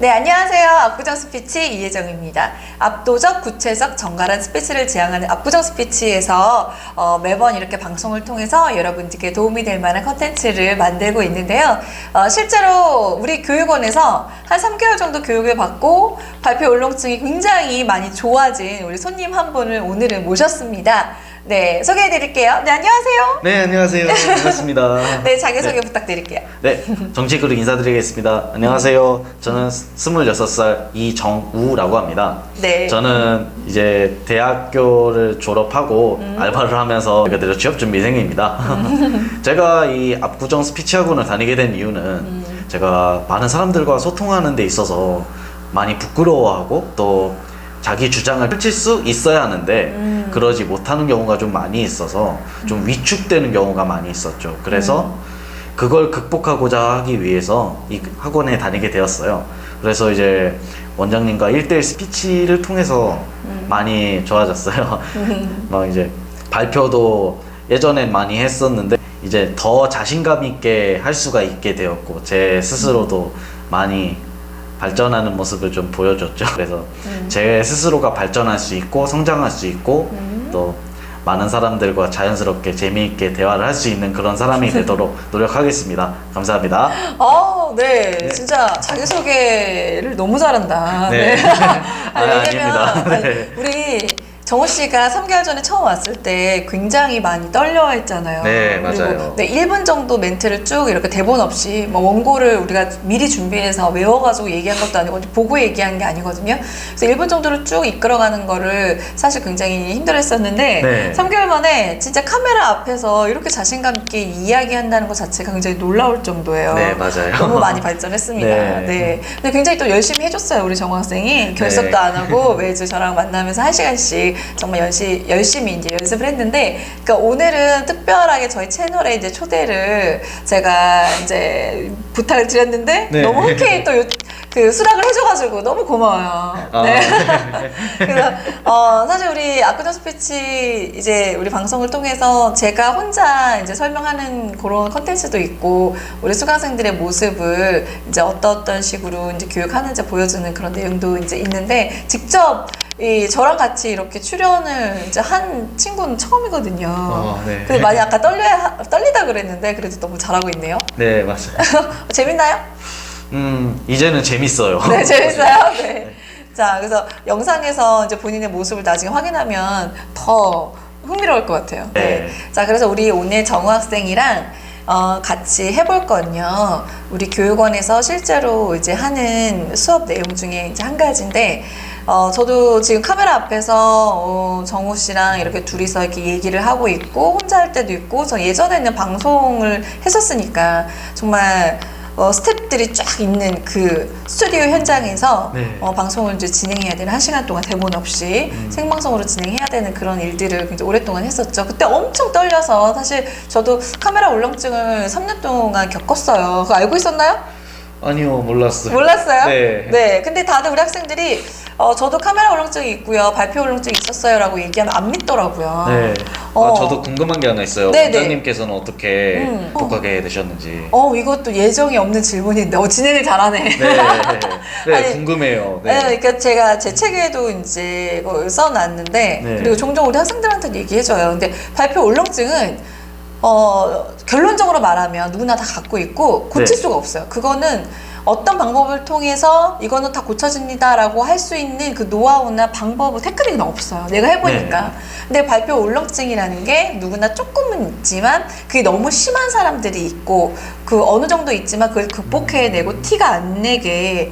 네, 안녕하세요. 압구정 스피치 이혜정입니다. 압도적, 구체적, 정갈한 스피치를 지향하는 압구정 스피치에서 매번 이렇게 방송을 통해서 여러분들께 도움이 될 만한 컨텐츠를 만들고 있는데요. 실제로 우리 교육원에서 한 3개월 정도 교육을 받고 발표 울렁증이 굉장히 많이 좋아진 우리 손님 한 분을 오늘은 모셨습니다. 네, 소개해 드릴게요. 네, 안녕하세요. 네, 안녕하세요. 반갑습니다. 네, 자기소개 부탁드릴게요. 네, 정식으로 인사드리겠습니다. 안녕하세요. 저는 26살 이정우라고 합니다. 네. 저는 이제 대학교를 졸업하고 알바를 하면서 그대로 취업준비생입니다. 제가 이 압구정 스피치학원을 다니게 된 이유는 제가 많은 사람들과 소통하는 데 있어서 많이 부끄러워하고 또 자기 주장을 펼칠 수 있어야 하는데 그러지 못하는 경우가 좀 많이 있어서 좀 위축되는 경우가 많이 있었죠. 그래서 그걸 극복하고자 하기 위해서 이 학원에 다니게 되었어요. 그래서 이제 원장님과 1대1 스피치를 통해서 많이 좋아졌어요. 막 이제 발표도 예전엔 많이 했었는데 이제 더 자신감 있게 할 수가 있게 되었고 제 스스로도 많이 발전하는 모습을 좀 보여줬죠. 그래서 제 스스로가 발전할 수 있고 성장할 수 있고 또 많은 사람들과 자연스럽게 재미있게 대화를 할 수 있는 그런 사람이 되도록 노력하겠습니다. 감사합니다. 네. 진짜 자기소개를 너무 잘한다. 네. 왜냐면 네. 우리 정우 씨가 3개월 전에 처음 왔을 때 굉장히 많이 떨려 했잖아요. 네, 그리고 맞아요. 네, 1분 정도 멘트를 쭉 이렇게 대본 없이 뭐 원고를 우리가 미리 준비해서 외워가지고 얘기한 것도 아니고 보고 얘기한 게 아니거든요. 그래서 1분 정도를 쭉 이끌어가는 거를 사실 굉장히 힘들어 했었는데 네. 3개월 만에 진짜 카메라 앞에서 이렇게 자신감 있게 이야기한다는 것 자체가 굉장히 놀라울 정도예요. 네, 맞아요. 너무 많이 발전했습니다. 네. 네. 근데 굉장히 또 열심히 해줬어요, 우리 정우 학생이. 결석도 네. 안 하고 매주 저랑 만나면서 1시간씩 정말 열심히 이제 연습을 했는데, 그러니까 오늘은 특별하게 저희 채널에 이제 초대를 제가 이제 부탁을 드렸는데 네. 너무 흔쾌히 또 그 수락을 해줘가지고 너무 고마워요. 네. 그래서 사실 우리 압구정 스피치 이제 우리 방송을 통해서 제가 혼자 이제 설명하는 그런 컨텐츠도 있고 우리 수강생들의 모습을 이제 어떤 식으로 이제 교육하는지 보여주는 그런 내용도 이제 있는데 직접 저랑 같이 이렇게 출연을 이제 한 친구는 처음이거든요. 네. 근데 많이 아까 떨리다 그랬는데 그래도 너무 잘하고 있네요. 네, 맞아요. 재밌나요? 이제는 재밌어요. 네, 재밌어요. 네. 자, 그래서 영상에서 이제 본인의 모습을 나중에 확인하면 더 흥미로울 것 같아요. 네. 네. 자, 그래서 우리 오늘 정우 학생이랑 같이 해볼 건요. 우리 교육원에서 실제로 이제 하는 수업 내용 중에 이제 한 가지인데, 저도 지금 카메라 앞에서 정우 씨랑 이렇게 둘이서 이렇게 얘기를 하고 있고, 혼자 할 때도 있고, 저 예전에는 방송을 했었으니까, 정말 스태프들이 쫙 있는 그 스튜디오 현장에서 네. 방송을 이제 진행해야 되는 1시간 동안 대본 없이 생방송으로 진행해야 되는 그런 일들을 굉장히 오랫동안 했었죠. 그때 엄청 떨려서 사실 저도 카메라 울렁증을 3년 동안 겪었어요. 그거 알고 있었나요? 아니요, 몰랐어요. 몰랐어요? 네. 네. 근데 다들 우리 학생들이 저도 카메라 울렁증이 있고요, 발표 울렁증이 있었어요 라고 얘기하면 안 믿더라고요. 네. 저도 궁금한 게 하나 있어요. 네네. 원장님께서는 어떻게 극복하게 되셨는지. 이것도 예정이 없는 질문인데 진행을 잘하네. 네, 네, 아니, 궁금해요. 네, 네. 그러니까 제가 제 책에도 이제 그걸 써놨는데, 네. 그리고 종종 우리 학생들한테 얘기해줘요. 근데 발표 울렁증은 결론적으로 말하면 누구나 다 갖고 있고 고칠 네. 수가 없어요. 그거는 어떤 방법을 통해서 이거는 다 고쳐집니다 라고 할 수 있는 그 노하우나 방법, 테크닉은 없어요. 내가 해보니까. 네. 근데 발표 울렁증이라는 게 누구나 조금은 있지만 그게 너무 심한 사람들이 있고 그 어느 정도 있지만 그걸 극복해내고 티가 안 내게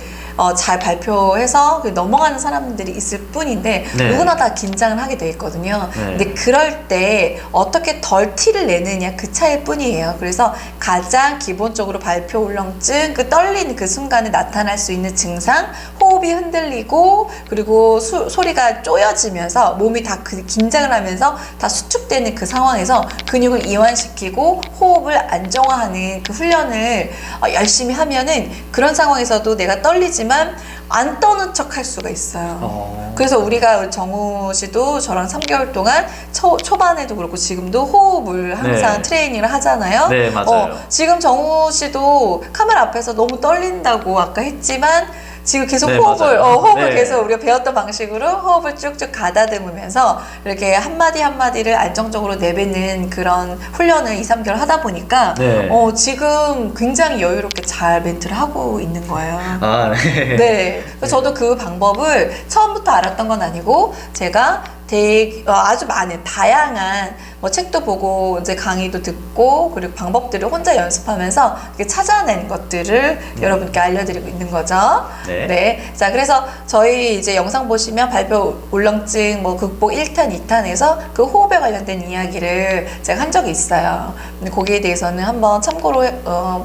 잘 발표해서 넘어가는 사람들이 있을 뿐인데 네. 누구나 다 긴장을 하게 돼 있거든요. 네. 근데 그럴 때 어떻게 덜 티를 내느냐 그 차이일 뿐이에요. 그래서 가장 기본적으로 발표 울렁증, 그 떨리는 그 순간에 나타날 수 있는 증상, 호흡이 흔들리고 그리고 소리가 쪼여지면서 몸이 다 그 긴장을 하면서 다 수축되는 그 상황에서 근육을 이완시키고 호흡을 안정화하는 그 훈련을 열심히 하면은 그런 상황에서도 내가 떨리지만 안 떠는 척 할 수가 있어요. 그래서 우리가 정우 씨도 저랑 3개월 동안 초반에도 그렇고 지금도 호흡을 항상 네. 트레이닝을 하잖아요. 네, 맞아요. 지금 정우 씨도 카메라 앞에서 너무 떨린다고 아까 했지만 지금 계속 네, 호흡을, 맞아요. 호흡을 네. 계속 우리가 배웠던 방식으로 호흡을 쭉쭉 가다듬으면서 이렇게 한마디 한마디를 안정적으로 내뱉는 그런 훈련을 2, 3개월 하다 보니까 네. 지금 굉장히 여유롭게 잘 멘트를 하고 있는 거예요. 아, 네. 네. 그래서 저도 그 방법을 처음부터 알았던 건 아니고 제가 아주 많은 다양한 뭐 책도 보고 이제 강의도 듣고 그리고 방법들을 혼자 연습하면서 이렇게 찾아낸 것들을 여러분께 알려드리고 있는 거죠. 네. 자, 그래서 저희 이제 영상 보시면 발표 울렁증 뭐 극복 1탄, 2탄에서 그 호흡에 관련된 이야기를 제가 한 적이 있어요. 근데 거기에 대해서는 한번 참고로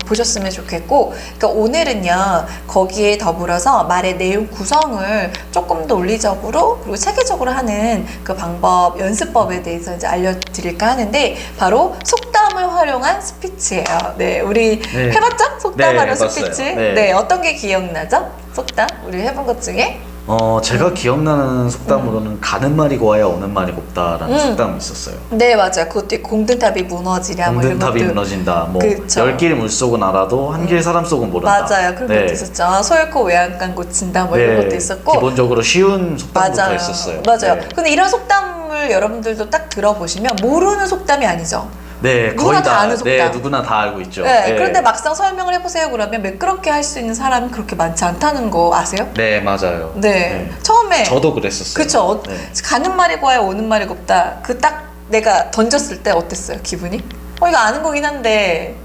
보셨으면 좋겠고, 그러니까 오늘은요 거기에 더불어서 말의 내용 구성을 조금 더 논리적으로 그리고 체계적으로 하는 그 방법, 연습법에 대해서 이제 알려드릴까 하는데 바로 속담을 활용한 스피치예요. 네, 우리 네. 해봤죠? 속담 네, 활용 해봤어요. 스피치. 네. 네, 어떤 게 기억나죠? 속담 우리 해본 것 중에. 제가 기억나는 속담으로는 가는 말이 고와야 오는 말이 곱다라는 속담이 있었어요. 네, 맞아요. 그것도 공든탑이 무너지랴. 뭐 이런 공든탑이 것도. 무너진다. 뭐 그쵸. 열 길 물속은 알아도 한 길 사람 속은 모른다. 맞아요. 그런 것도 있었죠. 소잃고 외양간 고친다. 뭐 이런 것도 있었고. 기본적으로 쉬운 속담부터 맞아요. 있었어요. 맞아요. 네. 근데 이런 속담을 여러분들도 딱 들어보시면 모르는 속담이 아니죠. 네, 누구나 거의 다 아는 속담. 네, 누구나 다 알고 있죠. 네, 그런데 막상 설명을 해보세요. 그러면 매끄럽게 할 수 있는 사람이 그렇게 많지 않다는 거 아세요? 네, 맞아요. 네. 처음에. 저도 그랬었어요. 그쵸. 네. 가는 말이 고와야 오는 말이 곱다. 그 딱 내가 던졌을 때 어땠어요? 기분이? 이거 아는 거긴 한데.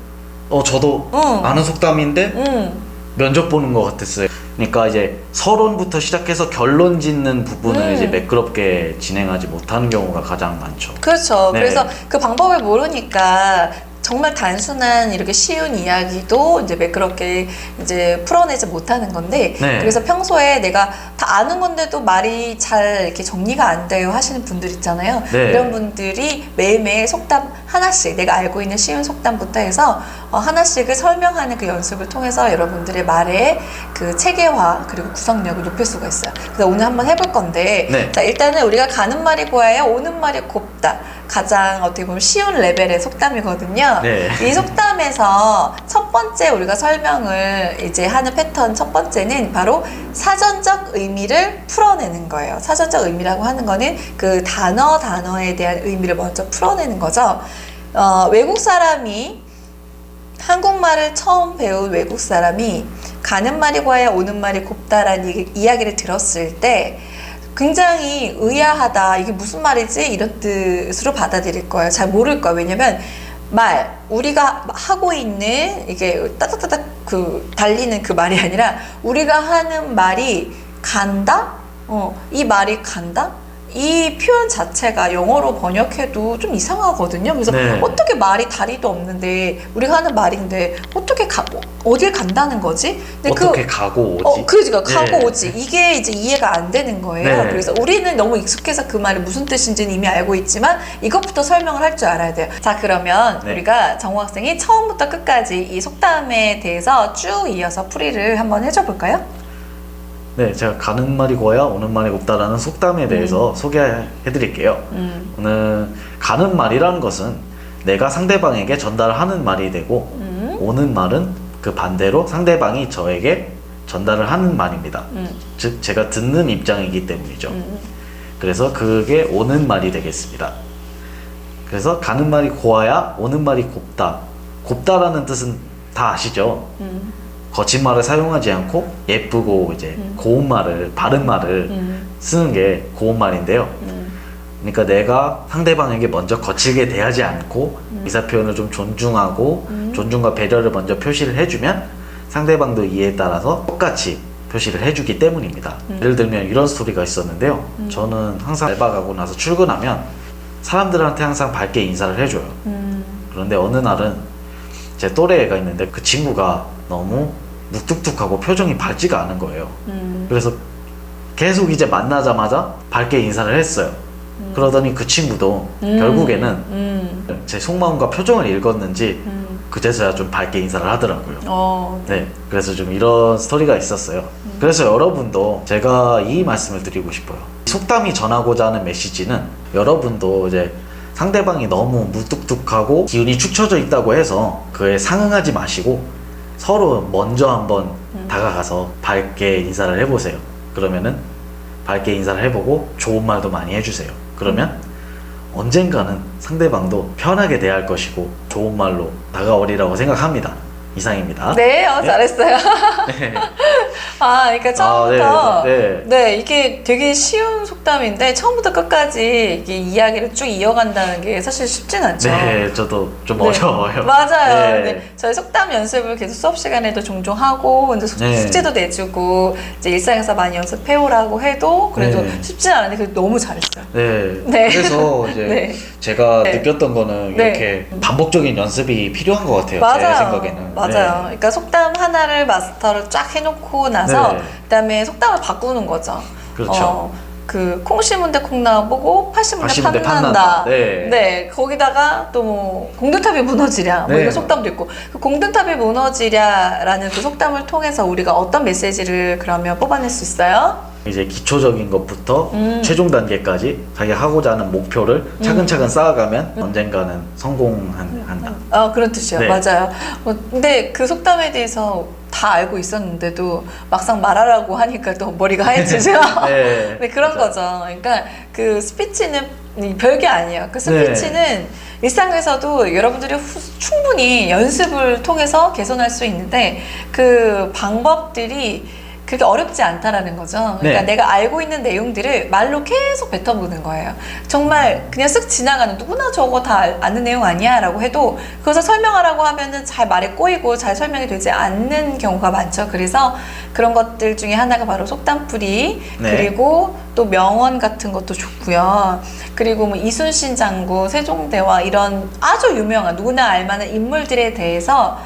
저도 응. 아는 속담인데 응. 면접 보는 것 같았어요. 그러니까 이제 서론부터 시작해서 결론 짓는 부분을 이제 매끄럽게 진행하지 못하는 경우가 가장 많죠. 그렇죠. 네. 그래서 그 방법을 모르니까 정말 단순한 이렇게 쉬운 이야기도 이제 매끄럽게 이제 풀어내지 못하는 건데, 네. 그래서 평소에 내가 다 아는 건데도 말이 잘 이렇게 정리가 안 돼요 하시는 분들 있잖아요. 네. 이런 분들이 매일매일 속담 하나씩, 내가 알고 있는 쉬운 속담부터 해서 하나씩을 설명하는 그 연습을 통해서 여러분들의 말의 그 체계화 그리고 구성력을 높일 수가 있어요. 그래서 오늘 한번 해볼 건데, 네. 자, 일단은 우리가 가는 말이 고와야 오는 말이 곱다. 가장 어떻게 보면 쉬운 레벨의 속담이거든요. 네. 이 속담에서 첫 번째 우리가 설명을 이제 하는 패턴 첫 번째는 바로 사전적 의미를 풀어내는 거예요. 사전적 의미라고 하는 거는 그 단어에 대한 의미를 먼저 풀어내는 거죠. 외국 사람이 한국말을 처음 배운 외국 사람이 가는 말이 고와야 오는 말이 곱다라는 이야기를 들었을 때 굉장히 의아하다, 이게 무슨 말이지? 이런 뜻으로 받아들일 거예요. 잘 모를 거예요. 왜냐면 우리가 하고 있는 이게 따닥따닥 달리는 그 말이 아니라 우리가 하는 말이 간다? 이 말이 간다? 이 표현 자체가 영어로 번역해도 좀 이상하거든요. 그래서 네. 어떻게 말이 다리도 없는데 우리가 하는 말인데 어떻게 어딜 간다는 거지? 근데 어떻게 가고 오지? 그러니까 가고 네. 오지. 이게 이제 이해가 안 되는 거예요. 네. 그래서 우리는 너무 익숙해서 그 말이 무슨 뜻인지는 이미 알고 있지만 이것부터 설명을 할 줄 알아야 돼요. 자, 그러면 네. 우리가 정우 학생이 처음부터 끝까지 이 속담에 대해서 쭉 이어서 풀이를 한번 해줘 볼까요? 네, 제가 가는 말이 고와야 오는 말이 곱다라는 속담에 대해서 소개해드릴게요. 오늘 가는 말이라는 것은 내가 상대방에게 전달하는 말이 되고 오는 말은 그 반대로 상대방이 저에게 전달을 하는 말입니다. 즉 제가 듣는 입장이기 때문이죠. 그래서 그게 오는 말이 되겠습니다. 그래서 가는 말이 고와야 오는 말이 곱다. 곱다라는 뜻은 다 아시죠? 거친 말을 사용하지 않고 예쁘고 이제 고운 말을, 바른 말을 쓰는 게 고운 말인데요. 그러니까 내가 상대방에게 먼저 거칠게 대하지 않고 의사 표현을 좀 존중하고 존중과 배려를 먼저 표시를 해주면 상대방도 이에 따라서 똑같이 표시를 해주기 때문입니다. 예를 들면 이런 스토리가 있었는데요. 저는 항상 알바 가고 나서 출근하면 사람들한테 항상 밝게 인사를 해줘요. 그런데 어느 날은 제 또래 애가 있는데 그 친구가 너무 묵뚝뚝하고 표정이 밝지가 않은 거예요. 그래서 계속 이제 만나자마자 밝게 인사를 했어요. 그러더니 그 친구도 결국에는 제 속마음과 표정을 읽었는지 그제서야 좀 밝게 인사를 하더라고요. 네, 그래서 좀 이런 스토리가 있었어요. 그래서 여러분도 제가 이 말씀을 드리고 싶어요. 속담이 전하고자 하는 메시지는 여러분도 이제 상대방이 너무 무뚝뚝하고 기운이 축 처져 있다고 해서 그에 상응하지 마시고 서로 먼저 한번 다가가서 밝게 인사를 해보세요. 그러면은 밝게 인사를 해보고 좋은 말도 많이 해주세요. 그러면 언젠가는 상대방도 편하게 대할 것이고 좋은 말로 다가오리라고 생각합니다. 이상입니다. 네, 잘했어요. 네. 그러니까 처음부터 네. 네, 이게 되게 쉬운 속담인데 처음부터 끝까지 이게 이야기를 쭉 이어간다는 게 사실 쉽진 않죠. 네, 저도 좀 네. 어려워요. 맞아요. 네. 네. 저희 속담 연습을 계속 수업 시간에도 종종 하고, 이제 네. 숙제도 내주고, 이제 일상에서 많이 연습해오라고 해도 그래도 네. 쉽지 않은데 그래도 너무 잘했어요. 네. 네. 그래서 이제 네. 제가 네. 느꼈던 거는 네. 이렇게 반복적인 연습이 필요한 것 같아요. 제 생각에는. 맞아요. 네. 그러니까 속담 하나를 마스터를 쫙 해놓고 나서 네. 그다음에 속담을 바꾸는 거죠. 그렇죠. 그 콩 심은 데 콩 나보고 팥 심은 데 80대 팥 팥 난다. 난다. 네. 네. 거기다가 또 뭐 공든탑이 무너지랴 뭐 네. 이런 속담도 있고 그 공든탑이 무너지랴라는 그 속담을 통해서 우리가 어떤 메시지를 그러면 뽑아낼 수 있어요? 이제 기초적인 것부터 음. 최종 단계까지 자기가 하고자 하는 목표를 차근차근 쌓아가면 언젠가는 성공한다. 그런 뜻이요. 네. 맞아요. 근데 그 속담에 대해서 다 알고 있었는데도 막상 말하라고 하니까 또 머리가 하얘지죠. 네. 네, 그런 맞아요. 거죠. 그러니까 그 스피치는 별게 아니에요. 그 스피치는 일상에서도 여러분들이 충분히 연습을 통해서 개선할 수 있는데 그 방법들이 그렇게 어렵지 않다라는 거죠. 그러니까 네. 내가 알고 있는 내용들을 말로 계속 뱉어보는 거예요. 정말 그냥 쓱 지나가는 누구나 저거 다 아는 내용 아니야 라고 해도 그것을 설명하라고 하면은 잘 말에 꼬이고 잘 설명이 되지 않는 경우가 많죠. 그래서 그런 것들 중에 하나가 바로 속담풀이 네. 그리고 또 명언 같은 것도 좋고요. 그리고 뭐 이순신 장구, 세종대왕 이런 아주 유명한 누구나 알만한 인물들에 대해서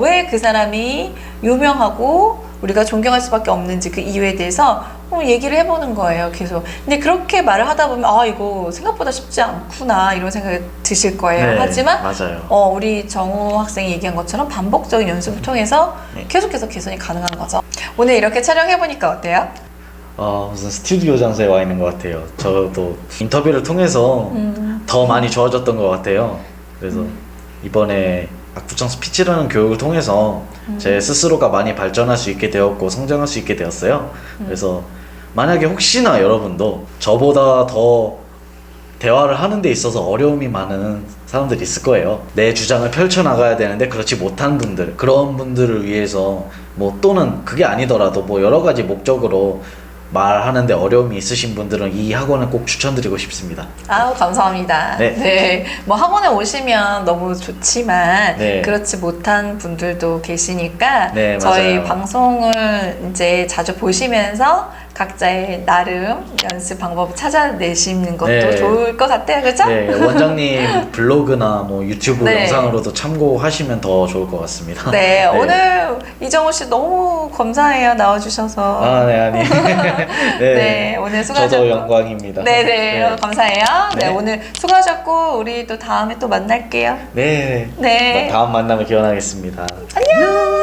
왜 그 사람이 유명하고 우리가 존경할 수밖에 없는지 그 이유에 대해서 얘기를 해보는 거예요. 계속. 근데 그렇게 말을 하다 보면 이거 생각보다 쉽지 않구나 이런 생각이 드실 거예요. 네, 하지만 맞아요. 우리 정우 학생이 얘기한 것처럼 반복적인 연습을 통해서 네. 계속해서 개선이 가능한 거죠. 오늘 이렇게 촬영해보니까 어때요? 무슨 스튜디오 장소에 와 있는 것 같아요. 저도 인터뷰를 통해서 더 많이 좋아졌던 것 같아요. 그래서 이번에 압구정 스피치라는 교육을 통해서 제 스스로가 많이 발전할 수 있게 되었고 성장할 수 있게 되었어요. 그래서 만약에 혹시나 여러분도 저보다 더 대화를 하는 데 있어서 어려움이 많은 사람들이 있을 거예요. 내 주장을 펼쳐나가야 되는데 그렇지 못한 분들, 그런 분들을 위해서 뭐 또는 그게 아니더라도 뭐 여러 가지 목적으로 말하는데 어려움이 있으신 분들은 이 학원을 꼭 추천드리고 싶습니다. 감사합니다. 네. 네. 뭐 학원에 오시면 너무 좋지만 네. 그렇지 못한 분들도 계시니까 네, 저희 맞아요. 방송을 이제 자주 보시면서 각자의 나름 연습 방법을 찾아내시는 것도 네. 좋을 것 같아요. 그렇죠? 네, 원장님 블로그나 뭐 유튜브 네. 영상으로도 참고하시면 더 좋을 것 같습니다. 네, 오늘 이정우 씨 너무 감사해요. 나와주셔서. 네, 아니. 네, 오늘 수고하셨고. 저도 영광입니다. 네네, 감사해요. 네. 네. 오늘 수고하셨고, 우리 또 다음에 또 만날게요. 네. 네. 다음 만남을 기원하겠습니다. 안녕!